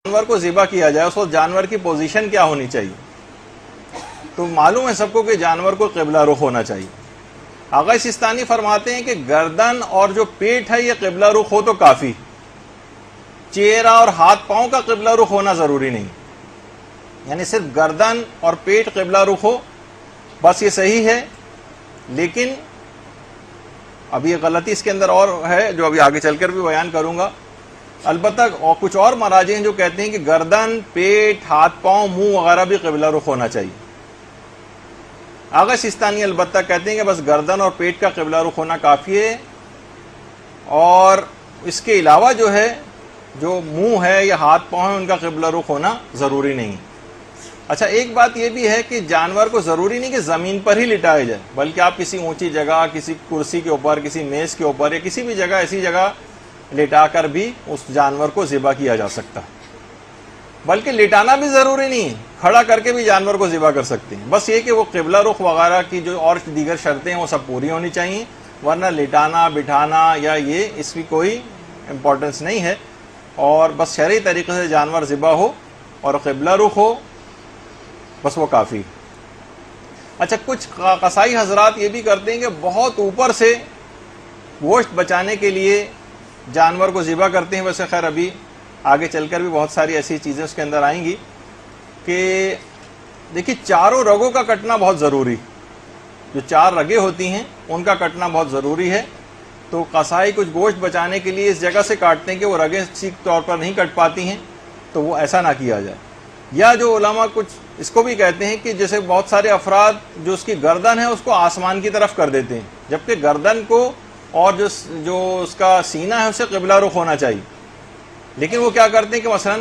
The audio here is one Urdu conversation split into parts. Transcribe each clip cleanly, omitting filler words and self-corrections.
جانور کو ذبح کیا جائے اس وقت جانور کی پوزیشن کیا ہونی چاہیے؟ تو معلوم ہے سب کو کہ جانور کو قبلہ رخ ہونا چاہیے۔ آغا سستانی فرماتے ہیں کہ گردن اور جو پیٹ ہے یہ قبلہ رخ ہو تو کافی، چہرہ اور ہاتھ پاؤں کا قبلہ رخ ہونا ضروری نہیں، یعنی صرف گردن اور پیٹ قبلہ رخ ہو بس یہ صحیح ہے۔ لیکن اب یہ غلطی اس کے اندر اور ہے جو ابھی آگے چل کر بھی بیان کروں گا۔ البتہ اور کچھ اور مراجع ہیں جو کہتے ہیں کہ گردن، پیٹ، ہاتھ پاؤں، منہ وغیرہ بھی قبلہ رخ ہونا چاہیے۔ آغا سستانی البتہ کہتے ہیں کہ بس گردن اور پیٹ کا قبلہ رخ ہونا کافی ہے، اور اس کے علاوہ جو ہے جو منہ ہے یا ہاتھ پاؤں ہے ان کا قبلہ رخ ہونا ضروری نہیں۔ اچھا، ایک بات یہ بھی ہے کہ جانور کو ضروری نہیں کہ زمین پر ہی لٹایا جائے، بلکہ آپ کسی اونچی جگہ، کسی کرسی کے اوپر، کسی میز کے اوپر یا کسی بھی جگہ ایسی جگہ لٹا کر بھی اس جانور کو ذبح کیا جا سکتا ہے۔ بلکہ لٹانا بھی ضروری نہیں ہے، کھڑا کر کے بھی جانور کو ذبح کر سکتے ہیں، بس یہ کہ وہ قبلہ رخ وغیرہ کی جو اور دیگر شرطیں ہیں وہ سب پوری ہونی چاہیے، ورنہ لٹانا، بٹھانا یا یہ اس کی کوئی امپورٹنس نہیں ہے، اور بس شرعی طریقے سے جانور ذبح ہو اور قبلہ رخ ہو بس وہ کافی۔ اچھا، کچھ قصائی حضرات یہ بھی کرتے ہیں کہ بہت اوپر سے گوشت بچانے کے لیے جانور کو ذبح کرتے ہیں۔ ویسے خیر ابھی آگے چل کر بھی بہت ساری ایسی چیزیں اس کے اندر آئیں گی کہ دیکھیے چاروں رگوں کا کٹنا بہت ضروری، جو چار رگیں ہوتی ہیں ان کا کٹنا بہت ضروری ہے۔ تو قصائی کچھ گوشت بچانے کے لیے اس جگہ سے کاٹتے ہیں کہ وہ رگیں ٹھیک طور پر نہیں کٹ پاتی ہیں، تو وہ ایسا نہ کیا جائے۔ یا جو علماء کچھ اس کو بھی کہتے ہیں کہ جیسے بہت سارے افراد جو اس کی گردن ہے اس کو آسمان کی طرف کر دیتے ہیں، جبکہ گردن کو اور جو اس کا سینہ ہے اسے قبلہ رخ ہونا چاہیے، لیکن وہ کیا کرتے ہیں کہ مثلا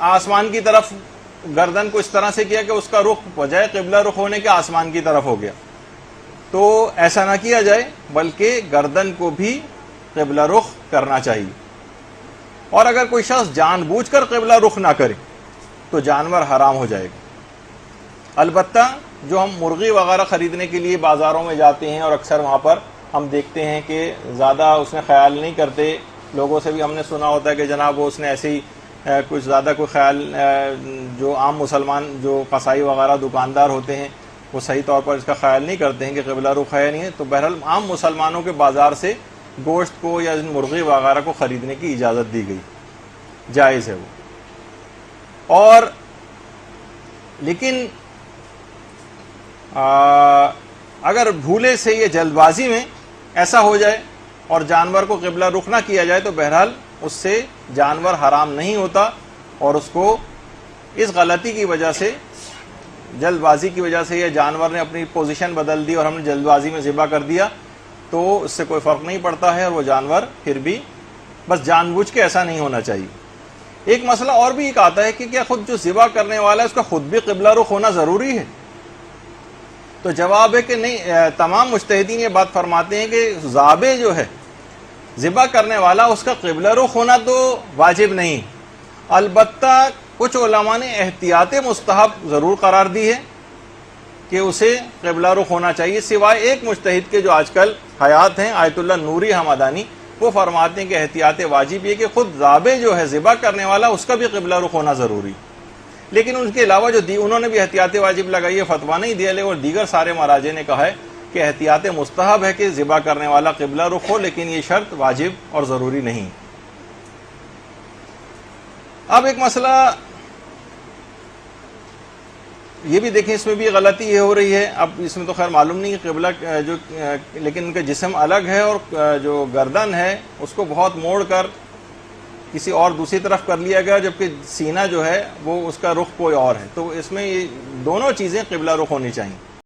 آسمان کی طرف گردن کو اس طرح سے کیا کہ اس کا رخ بجائے قبلہ رخ ہونے کے آسمان کی طرف ہو گیا۔ تو ایسا نہ کیا جائے، بلکہ گردن کو بھی قبلہ رخ کرنا چاہیے۔ اور اگر کوئی شخص جان بوجھ کر قبلہ رخ نہ کرے تو جانور حرام ہو جائے گا۔ البتہ جو ہم مرغی وغیرہ خریدنے کے لیے بازاروں میں جاتے ہیں اور اکثر وہاں پر ہم دیکھتے ہیں کہ زیادہ اس میں خیال نہیں کرتے، لوگوں سے بھی ہم نے سنا ہوتا ہے کہ جناب وہ اس نے ایسے ہی کچھ زیادہ کوئی خیال، جو عام مسلمان جو قصائی وغیرہ دکاندار ہوتے ہیں وہ صحیح طور پر اس کا خیال نہیں کرتے ہیں کہ قبلہ رخ ہے یا نہیں ہے۔ تو بہرحال عام مسلمانوں کے بازار سے گوشت کو یا مرغی وغیرہ کو خریدنے کی اجازت دی گئی، جائز ہے وہ۔ اور لیکن اگر بھولے سے یا جلد بازی میں ایسا ہو جائے اور جانور کو قبلہ رخ نہ کیا جائے تو بہرحال اس سے جانور حرام نہیں ہوتا، اور اس کو اس غلطی کی وجہ سے، جلد بازی کی وجہ سے، یا جانور نے اپنی پوزیشن بدل دی اور ہم نے جلد بازی میں ذبح کر دیا تو اس سے کوئی فرق نہیں پڑتا ہے، اور وہ جانور پھر بھی بس جان بوجھ کے ایسا نہیں ہونا چاہیے۔ ایک مسئلہ اور بھی ایک آتا ہے کہ کیا خود جو ذبح کرنے والا ہے اس کا خود بھی قبلہ رخ ہونا ضروری ہے؟ تو جواب ہے کہ نہیں، تمام مجتہدین یہ بات فرماتے ہیں کہ ذابح جو ہے، ذبح کرنے والا، اس کا قبلہ رخ ہونا تو واجب نہیں، البتہ کچھ علماء نے احتیاط مستحب ضرور قرار دی ہے کہ اسے قبلہ رخ ہونا چاہیے، سوائے ایک مجتہد کے جو آج کل حیات ہیں، آیت اللہ نوری حمدانی، وہ فرماتے ہیں کہ احتیاط واجب یہ کہ خود ذابح جو ہے، ذبح کرنے والا، اس کا بھی قبلہ رخ ہونا ضروری۔ لیکن ان کے علاوہ جو انہوں نے بھی احتیاط واجب لگائی ہے، فتویٰ نہیں دیا، اور دیگر سارے مراجع نے کہا ہے کہ احتیاط مستحب ہے کہ ذبح کرنے والا قبلہ رخ ہو، لیکن یہ شرط واجب اور ضروری نہیں۔ اب ایک مسئلہ یہ بھی دیکھیں، اس میں بھی غلطی یہ ہو رہی ہے، اب اس میں تو خیر معلوم نہیں کہ قبلہ جو، لیکن ان کا جسم الگ ہے اور جو گردن ہے اس کو بہت موڑ کر کسی اور دوسری طرف کر لیا گیا، جبکہ سینہ جو ہے وہ اس کا رخ کوئی اور ہے، تو اس میں یہ دونوں چیزیں قبلہ رخ ہونی چاہیے۔